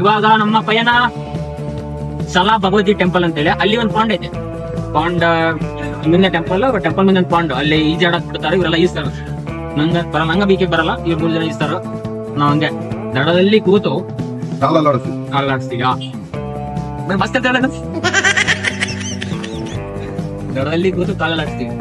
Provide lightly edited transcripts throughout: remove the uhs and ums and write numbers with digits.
ಇವಾಗ ನಮ್ಮ ಪಯಣ ಸಲಾ ಭಗವತಿ ಟೆಂಪಲ್ ಅಂತ ಹೇಳಿ, ಅಲ್ಲಿ ಒಂದು ಪಾಂಡ್ ಐತೆ. ಪಾಂಡ್ ಮುಂದೆ ಟೆಂಪಲ್ ಮುಂದೆ ಒಂದು ಪಾಂಡ್, ಅಲ್ಲಿ ಈಜಾಡಕ್ ಬಿಡ್ತಾರೆ. ಇವರೆಲ್ಲ ಈಸ್ತಾರ. ನಂಗ ಬೀಕೆ ಬರಲ್ಲ, ಇವ್ರು 3 ಜನ ಈಸ್ತಾರ. ನಾವ್ ಹಂಗೆ ದಡದಲ್ಲಿ ಕೂತು ಮಸ್ತ್ ದಡದಲ್ಲಿ ಕೂತು ಕಾಲಾಡ್ಸ್ತೀವಿ.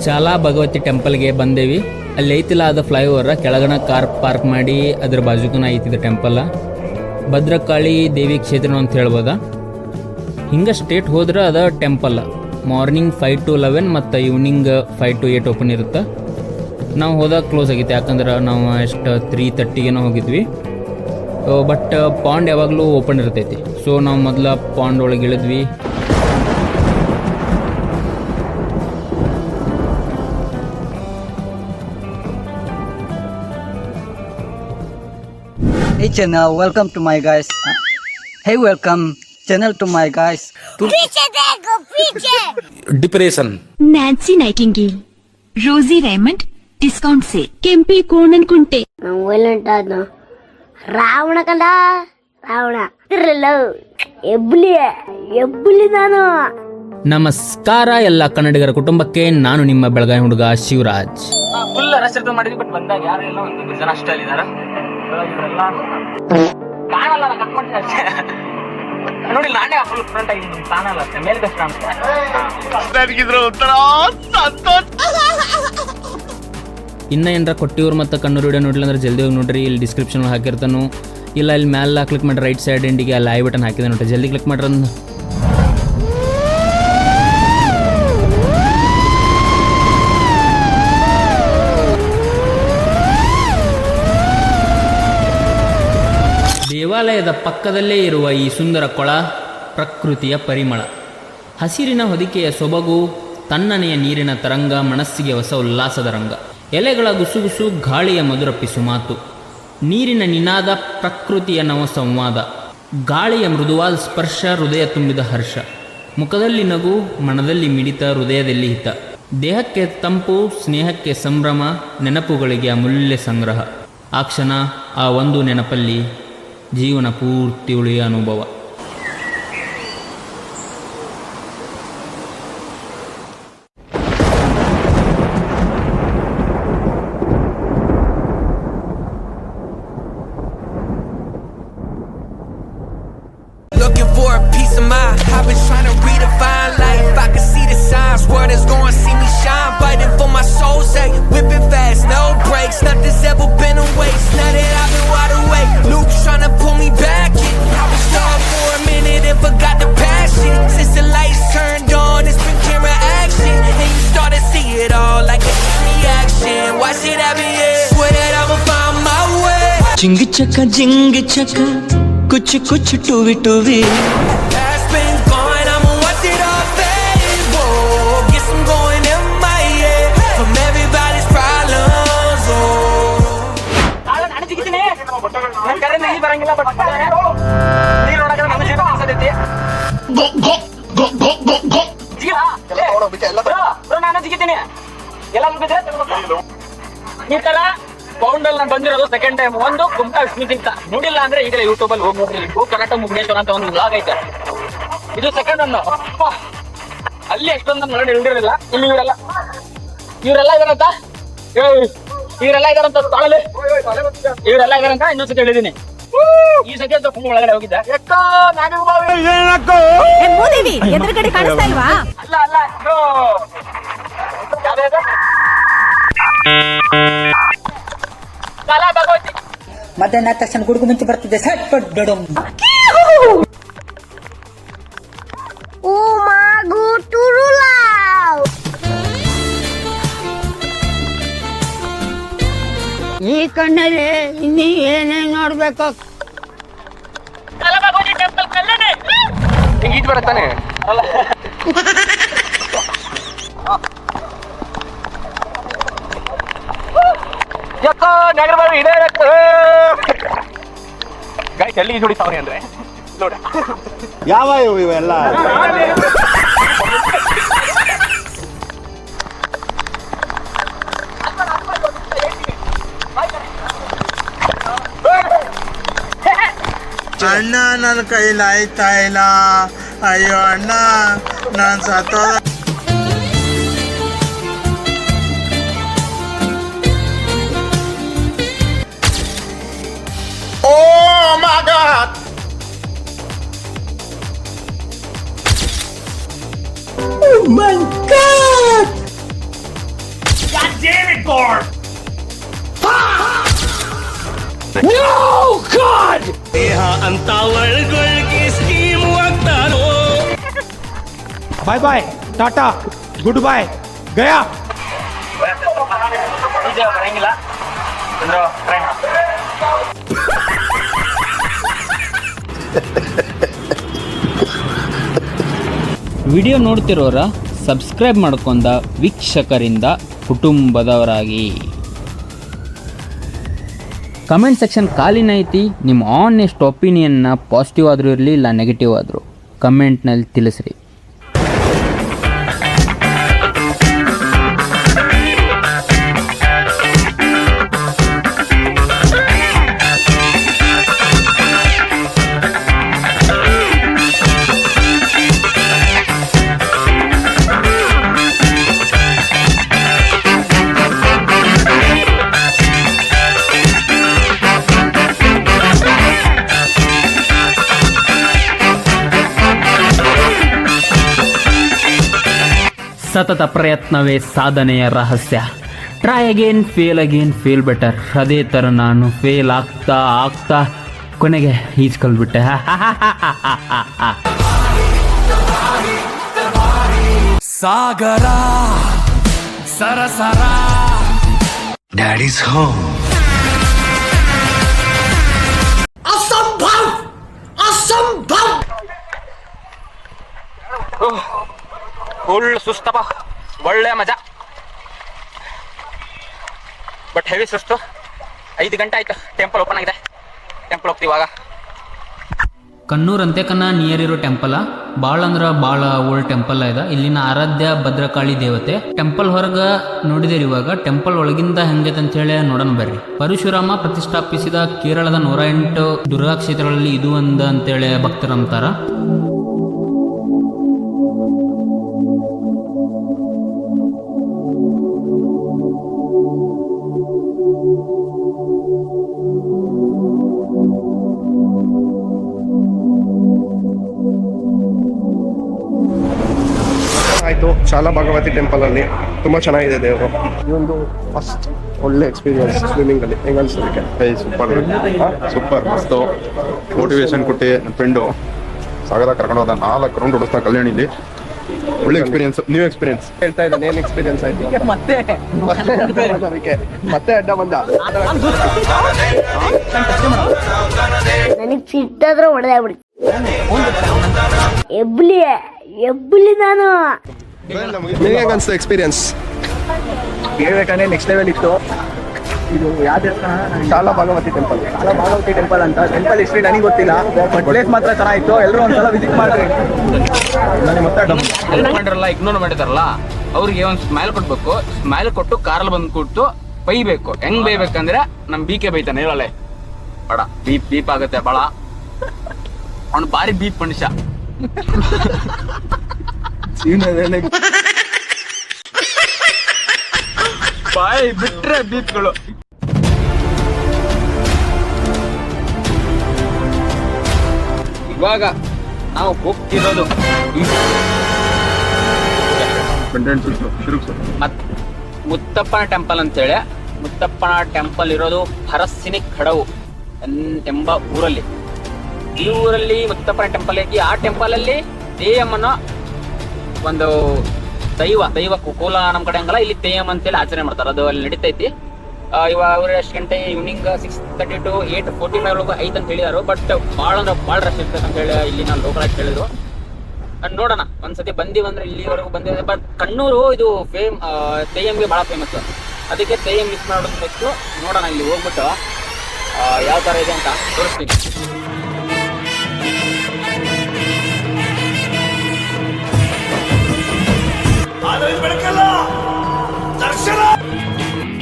ಚಾಲಾ ಭಗವತಿ ಟೆಂಪಲ್ಗೆ ಬಂದೇವಿ. ಅಲ್ಲಿ ಐತಿಲ್ಲ ಅದು ಫ್ಲೈಓವರ್ ಕೆಳಗಣ ಕಾರ್ ಪಾರ್ಕ್ ಮಾಡಿ ಅದ್ರ ಬಾಜುಕನ ಐತಿದ ಟೆಂಪಲ್. ಭದ್ರಕಾಳಿ ದೇವಿ ಕ್ಷೇತ್ರ ಅಂತ ಹೇಳ್ಬೋದ. ಹಿಂಗೆ ಸ್ಟೇಟ್ ಹೋದ್ರೆ ಅದ ಟೆಂಪಲ್. ಮಾರ್ನಿಂಗ್ 5 to 11 ಮತ್ತು ಈವ್ನಿಂಗ್ 5 to 8 ಓಪನ್ ಇರುತ್ತೆ. ನಾವು ಹೋದಾಗ ಕ್ಲೋಸ್ ಆಗಿತ್ತು, ಯಾಕಂದ್ರೆ ನಾವು ಎಷ್ಟು 3:30 ಹೋಗಿದ್ವಿ. ಬಟ್ ಪಾಂಡ್ ಯಾವಾಗಲೂ ಓಪನ್ ಇರ್ತೈತಿ. ಸೊ ನಾವು ಮೊದಲ ಪಾಂಡ್ ಒಳಗೆ ಇಳಿದ್ವಿ. Hey channel, welcome to my guys. Hey, welcome channel to my guys. पीछे देखो पीछे. डिप्रेशन, ನ್ಯಾನ್ಸಿ ನೈಟಿಂಗೇಲ್, ರೋಸಿ Raymond discount sale, Kempi Konanakunte. ಒಳ್ಳೆಂಟಾದ್ನು Ravana ಕಂಡ ರಾವಣ ತಿರ್ರಲ್ಲ ಎಬ್ಬುಲಿ ನಾನು. ನಮಸ್ಕಾರ ಎಲ್ಲ ಕನ್ನಡಿಗರ ಕುಟುಂಬಕ್ಕೆ. ನಾನು ನಿಮ್ಮ ಬೆಳಗಾವಿ ಹುಡುಗ ಶಿವರಾಜ್. ಫುಲ್ ರಸ್ತೆ ಮಾಡಿದ್ವಿ. ಬಟ್ ಬಂದಾಗ ಯಾರು ಇಲ್ಲ, ಒಂದು 2 ಜನ ಅಷ್ಟೇ ಅಲ್ಲಿದಾರ. ಇವರೆಲ್ಲ ಕಾಣಲ್ಲ, ಕಟ್ ಮಾಡ್ತೀನಿ ಅಷ್ಟೇ. ನೋಡಿ ನಾನೇ ಫುಲ್ ಫ್ರಂಟ್ ಆಗಿದ್ದೀನಿ, ಕಾಣಲ್ಲ ಅಷ್ಟೇ, ಮೇಲೆ ಕಷ್ಟ ಕಾಣುತ್ತೆ. ಇನ್ನ ಏನರ ಕೊಟ್ಟಿವ್ರು ಮತ್ತು ಕಣ್ಣೂರು ವಿಡಿಯೋ ನೋಡಿಲ್ಲ ಅಂದ್ರೆ ಜಲ್ದಿ ಹೋಗಿ ನೋಡ್ರಿ. ಇಲ್ಲಿ ಡಿಸ್ಕ್ರಿಪ್ಷನ್ ಹಾಕಿರ್ತಾನು, ಇಲ್ಲ ಇಲ್ಲಿ ಮ್ಯಾಲ ಕ್ಲಿಕ್ ಮಾಡಿ ರೈಟ್ ಸೈಡ್ ಎಂಡಿಗೆ ಅಲ್ಲಿ ಐ ಬಟನ್ ಹಾಕಿದೆ ನೋಡ್ರಿ, ಜಲ್ದಿ ಕ್ಲಿಕ್ ಮಾಡ್ರಿ. ದೇವಾಲಯದ ಪಕ್ಕದಲ್ಲೇ ಇರುವ ಈ ಸುಂದರ ಕೊಳ ಪ್ರಕೃತಿಯ ಪರಿಮಳ, ಹಸಿರಿನ ಹೊದಿಕೆಯ ಸೊಬಗು, ತಣ್ಣನೆಯ ನೀರಿನ ತರಂಗ, ಮನಸ್ಸಿಗೆ ಹೊಸ ಉಲ್ಲಾಸದ ರಂಗ. ಎಲೆಗಳ ಗುಸುಗುಸು, ಗಾಳಿಯ ಮಧುರ ಪಿಸುಮಾತು, ನೀರಿನ ನಿನಾದ, ಪ್ರಕೃತಿಯ ನವ ಸಂವಾದ, ಗಾಳಿಯ ಮೃದುವಾದ ಸ್ಪರ್ಶ, ಹೃದಯ ತುಂಬಿದ ಹರ್ಷ. ಮುಖದಲ್ಲಿ ನಗು, ಮನದಲ್ಲಿ ಮಿಡಿತ, ಹೃದಯದಲ್ಲಿ ಹಿತ. ದೇಹಕ್ಕೆ ತಂಪು, ಸ್ನೇಹಕ್ಕೆ ಸಂಭ್ರಮ, ನೆನಪುಗಳಿಗೆ ಅಮೂಲ್ಯ ಸಂಗ್ರಹ. ಆ ಕ್ಷಣ, ಆ ಒಂದು ನೆನಪಲ್ಲಿ ಜೀವನ ಪೂರ್ತಿ ಉಳಿಯ ಅನುಭವ. Looking for a piece of mind. I've been trying to redefine life. I can see the signs. World is gonna see me shine. Fighting for my soul's sake. Whipping fast, no brakes. Nothing's ever been a waste. Now that I've been wide awake, Luke's trying to pull me back in. I was stuck for a minute and forgot the passion. Since the lights turned on, it's been camera action. And you start to see it all like a reaction. Watch it happen, yeah. Swear that I'ma find my way. जिंग चका कुछ कुछ टूवी टूवी. Past been gone, I'ma watch it all fade. Whoa, guess I'm going MIA from everybody's problems. ನಾನು ಜಿಗಿತೀನಿ, ನನ್ನ ಕರೆ ನೀರು ಬರಂಗಿಲ್ಲ. But ನೀರು ನೋಡಕ್ಕೆ ನನ್ನ ಜೀವ ಅನ್ಸತೈತಿ. ನಾನು ಜಿಗಿತೀನಿ, ಎಲ್ಲ ಮುಗಿದ್ರೆ ಈ ತರ ಪೌಂಡ್ ಅಲ್ಲಿ ನಾನು ಬಂದಿರೋದು ಸೆಕೆಂಡ್ ಟೈಮ್. ಒಂದು ಗುಂಪಾ ವಿಸ್ಮಿತಿಂತ ನೋಡಿಲ್ಲ ಅಂದ್ರೆ ಈಗಲೇ ಯೂಟ್ಯೂಬ್ ಅಲ್ಲಿ ಹೋಗಿ ನೋಡ್ರಿ. ಕರ್ನಾಟಕ ಮುಗ್ನೇಶ್ವರ ಅಂತ ಒಂದು ವ್ಲಾಗ್ ಐತೆ, ಇದು ಸೆಕೆಂಡ್ ಒಂದು. ಅಲ್ಲಿ ಎಷ್ಟೊಂದು ನೋಡಿ ಇಳಿದಿರಲಿಲ್ಲ. ಇಲ್ಲಿ ಇವರೆಲ್ಲ ಇದಾರಂತ ತಾಳಲ್ಲಿ ಇವರೆಲ್ಲ ಇದಾರಂತ ಇನ್ನೊಂದ್ಸತಿ ಹೇಳಿದೀನಿ. ಈ ಸತಿ ಅಂತ ಫುಲ್ ಒಳಗಡೆ ಹೋಗಿದ್ದೆ. ಎದುರುಗಡೆ ಕಾಣಿಸ್ತಾ ಇಲ್ವಾ? ಅಲ್ಲ ಅಲ್ಲ, ಮಧ್ಯಾಹ್ನ ಆದ ತಕ್ಷಣ ಗುಡುಗು ಮುಂಚೆ ಬರ್ತಿದ್ದೆ ಸಟ್ ಪಟ್ ಡಡಮ್. ಓ ಮಾಗು ಟುರುಲಾವ್. ಈ ಕಣ್ಣಲ್ಲಿ ಇನ್ನೀ ಏನೇನ್ ನೋಡ್ಬೇಕು. ಈಜ್ ಬರುತ್ತಾನೆ ಯಾಕೋ ನಗರ ಬಾರಿ ಇದೆ ಗಾಯ್ಸ್. ಎಲ್ಲಿ ಈಜ್ ಹೊಡಿತಾವ್ರಿ ಅಂದ್ರೆ ನೋಡ ಯಾವ ಇವೆಲ್ಲ ಅಣ್ಣ ನನ್ನ ಕೈಲಿ ಆಯ್ತಾ ಇಲ್ಲ, ಅಯ್ಯೋ ಅಣ್ಣ ನಾನು ಸತ್ತೋದ. ಓ ಮೈ ಗಾಡ್. ಬಾಯ್ ಬಾಯ್, ಟಾಟಾ, ಗುಡ್ ಬಾಯ್, ಗಯಾ. ಬರಂಗಿಲ್ಲ ಅಂದ್ರೆ ಟ್ರೈ ವಿಡಿಯೋ ನೋಡ್ತಿರೋರ ಸಬ್ಸ್ಕ್ರೈಬ್ ಮಾಡ್ಕೊಂಡ ವೀಕ್ಷಕರಿಂದ ಕುಟುಂಬದವರಾಗಿ. ಕಮೆಂಟ್ ಸೆಕ್ಷನ್ ಖಾಲಿನ ಐತಿ. ನಿಮ್ಮ ಆನೆಸ್ಟ್ ಒಪಿನಿಯನ್ನ ಪಾಸಿಟಿವ್ ಆದರೂ ಇರಲಿ ಇಲ್ಲ ನೆಗೆಟಿವ್ ಆದರೂ ಕಮೆಂಟ್ನಲ್ಲಿ ತಿಳಿಸ್ರಿ. ಸತತ ಪ್ರಯತ್ನವೇ ಸಾಧನೆಯ ರಹಸ್ಯ. Try again, fail better. ಅದೇ ಥರ ನಾನು ಫೇಲ್ ಆಗ್ತಾ ಆಗ್ತಾ ಕೊನೆಗೆ ಈಜ್ಕೊಳ್ಬಿಟ್ಟೆ. ಸಾಗರ ಸರಸರ ಡ್ಯಾಡೀಸ್ ಹೋಮ್. ಫುಲ್ ಸುಸ್ತಪ್ಪ, ಒಳ್ಳೆ ಮಜಾ, ಬಟ್ ಹೆವಿ ಸುಸ್ತು. 5 ಗಂಟೆ ಆಯ್ತು, ಟೆಂಪಲ್ ಓಪನ್ ಆಗಿದೆ, ಟೆಂಪಲ್ ಹೋಗ್ತೀವಿ ಇವಾಗ. ಕಣ್ಣೂರು ಅಂತೆಕನ್ನ ನಿಯರ್ ಇರೋ ಟೆಂಪಲ್ ಭಾಳ ಅಂದ್ರೆ ಭಾಳ ಓಲ್ಡ್ ಟೆಂಪಲ್ ಇದೆ. ಇಲ್ಲಿನ ಆರಾಧ್ಯ ಭದ್ರಕಾಳಿ ದೇವತೆ. ಟೆಂಪಲ್ ಹೊರಗ ನೋಡಿದೇರಿ. ಇವಾಗ ಟೆಂಪಲ್ ಒಳಗಿಂದ ಹೆಂಗೈತೆ ಅಂತ ಹೇಳಿ ನೋಡೋಣ ಬರ್ರಿ. ಪರಶುರಾಮ ಪ್ರತಿಷ್ಠಾಪಿಸಿದ ಕೇರಳದ 108 ದುರ್ಗಾ ಕ್ಷೇತ್ರಗಳಲ್ಲಿ ಇದು ಒಂದು ಅಂತೇಳಿ ಭಕ್ತರಂತಾರ. ಆಯ್ತು, ಶಾಲಾ ಭಗವತಿ ಟೆಂಪಲ್ ಅಲ್ಲಿ ತುಂಬಾ ಚೆನ್ನಾಗಿದೆ ದೇವರು. ಇದೊಂದು ಫಸ್ಟ್ ಒಳ್ಳೆ ಎಕ್ಸ್ಪೀರಿಯನ್ಸ್ ಸ್ವಿಮ್ಮಿಂಗ್ ಅಲ್ಲಿ. ಹೆಂಗ ಅನ್ಸೋದಕ್ಕೆ? ಸೂಪರ್ ಮಸ್ತು ಮೋಟಿವೇಶನ್ ಕೊಟ್ಟು ನನ್ನ ಫ್ರೆಂಡು ಸಾಗರ ಕರ್ಕೊಂಡು ಹೋದ. 4 ರೌಂಡ್ ಹೊಡಿಸ್ತಾ ಕಲ್ಯಾಣಿಲಿ. ಒಳ್ಳೆ ಎಕ್ಸ್ಪೀರಿಯನ್ಸ್. ನ್ಯೂ ಎಕ್ಸ್ಪೀರಿಯನ್ಸ್ ಹೇಳ್ತಾ ಇದ್ದಾನೆ. ಏನ್ ಎಕ್ಸ್ಪೀರಿಯನ್ಸ್ ಆಯ್ತು? ಮತ್ತೆ ಅಡ್ಡ ಬಂದ. ನನಗ್ ಸಿಟ್ಟಾದ್ರೆ ಹೊಡೆದೇ ಬಿಡಿ. ಎಬ್ಬಲಿ ನಾನು. ನಿಮಗೆ ಹೆಂಗ ಅನ್ಸ್ತು ಎಕ್ಸ್ಪೀರಿಯನ್ಸ್? ಹೇಳ್ಬೇಕಂದ್ರೆ ನೆಕ್ಸ್ಟ್ ಲೆವೆಲ್ ಇತ್ತು. ಇದು ಯಾವ ದೇವಸ್ಥಾನ? ಶಾಲಾ ಭಗವತಿ ಟೆಂಪಲ್. ಶಾಲಾ ಭಗವತಿ ಟೆಂಪಲ್ ಅಂತ. ಟೆಂಪಲ್ ಹಿಸ್ಟ್ರಿ ನನಗೆ ಗೊತ್ತಿಲ್ಲ, ಬಟ್ ಪ್ಲೇಸ್ ಮಾತ್ರ ಚೆನ್ನಾಗಿತ್ತು. ಎಲ್ಲರೂ ಒಂದ್ಸಲ ವಿಸಿಟ್ ಮಾಡ್ರಿ. ನನಗೆ ಮತ್ತೆ ಇಗ್ನೋರ್ ಮಾಡಿದಾರಲ್ಲ, ಅವ್ರಿಗೆ ಒಂದು ಸ್ಮೈಲ್ ಕೊಡ್ಬೇಕು. ಸ್ಮೈಲ್ ಕೊಟ್ಟು ಕಾರಲ್ಲಿ ಬಂದು ಕೂತು ಬೈಬೇಕು. ಹೆಂಗ್ ಬೈಬೇಕಂದ್ರೆ ನಮ್ ಬೀಕೆ ಬೈತಾನೆ, ಹೇಳಲೆ ಬೇಡ, ಬೀಪ್ ಆಗುತ್ತೆ ಬಾಳ. ಅವ್ನು ಬಾರಿ ಬೀಪ್ ಮನುಷ್ಯ. ಬಾಯಿ ಬಿಟ್ರೆ ಬೀಪ್ಗಳು. ಇವಾಗ ನಾವು ಹೋಗ್ತಿರೋದು ಮುತ್ತಪ್ಪನ ಟೆಂಪಲ್ ಅಂತೇಳಿ. ಮುತ್ತಪ್ಪನ ಟೆಂಪಲ್ ಇರೋದು ಹರಸಿನಿ ಕಡವು ಎಂಬ ಊರಲ್ಲಿ. ಈ ಊರಲ್ಲಿ ಮುತ್ತಪ್ಪನ ಟೆಂಪಲ್ ಐತಿ. ಆ ಟೆಂಪಲ್ ಅಲ್ಲಿ ತೇಯಮ್ಮನ ಒಂದು ದೈವ ಕೋಲ ನಮ್ಮ ಕಡೆ ಹಂಗಲ್ಲ, ಇಲ್ಲಿ ತೇಯಮ್ ಅಂತೇಳಿ ಆಚರಣೆ ಮಾಡ್ತಾರೆ. ಅದು ಅಲ್ಲಿ ನಡೀತೈತಿ. ಇವಾಗ ಅವ್ರು ಎಷ್ಟು ಗಂಟೆ? ಈವ್ನಿಂಗ್ 6:30 to 8:45 ಐತೆ ಅಂತ ಹೇಳಿದಾರು. ಬಟ್ ಭಾಳ ಅಂದ್ರೆ ಭಾಳ ರಶ್ ಇರ್ತದೆ ಅಂತ ಹೇಳಿ ಇಲ್ಲಿ ನಾನು ಲೋಕಲ್ ಆಗಿ ಹೇಳಿದ್ರು. ನೋಡೋಣ, ಒಂದ್ಸತಿ ಬಂದಿವಂದ್ರೆ ಇಲ್ಲಿವರೆಗೂ ಬಂದಿದೆ. ಬಟ್ ಕಣ್ಣೂರು ಇದು ತೇಯಮ್ಗೆ ಭಾಳ ಫೇಮಸ್. ಅದಕ್ಕೆ ತೇಯಮ್ ಮಿಸ್ ಮಾಡೋದು. ನೋಡೋಣ, ಇಲ್ಲಿ ಹೋಗ್ಬಿಟ್ಟು ಯಾವ ಥರ ಇದೆ ಅಂತ ತೋರಿಸ್ತೀನಿ.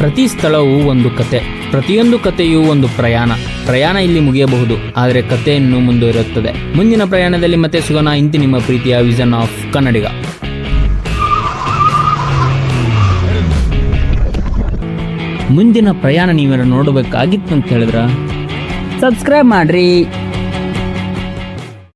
ಪ್ರತಿ ಸ್ಥಳವೂ ಒಂದು ಕತೆ. ಪ್ರತಿಯೊಂದು ಕಥೆಯೂ ಒಂದು ಪ್ರಯಾಣ ಇಲ್ಲಿ ಮುಗಿಯಬಹುದು, ಆದರೆ ಕಥೆ ಇನ್ನೂ ಮುಂದುವರಿಯುತ್ತದೆ. ಮುಂದಿನ ಪ್ರಯಾಣದಲ್ಲಿ ಮತ್ತೆ ಸಿಗೋಣ. ಇಂತಿ ನಿಮ್ಮ ಪ್ರೀತಿಯ ವಿಷನ್ ಆಫ್ ಕನ್ನಡಿಗ. ಮುಂದಿನ ಪ್ರಯಾಣ ನೀವೆಲ್ಲ ನೋಡಬೇಕಾಗಿತ್ತು ಅಂತ ಹೇಳಿದ್ರ ಸಬ್ಸ್ಕ್ರೈಬ್ ಮಾಡ್ರಿ.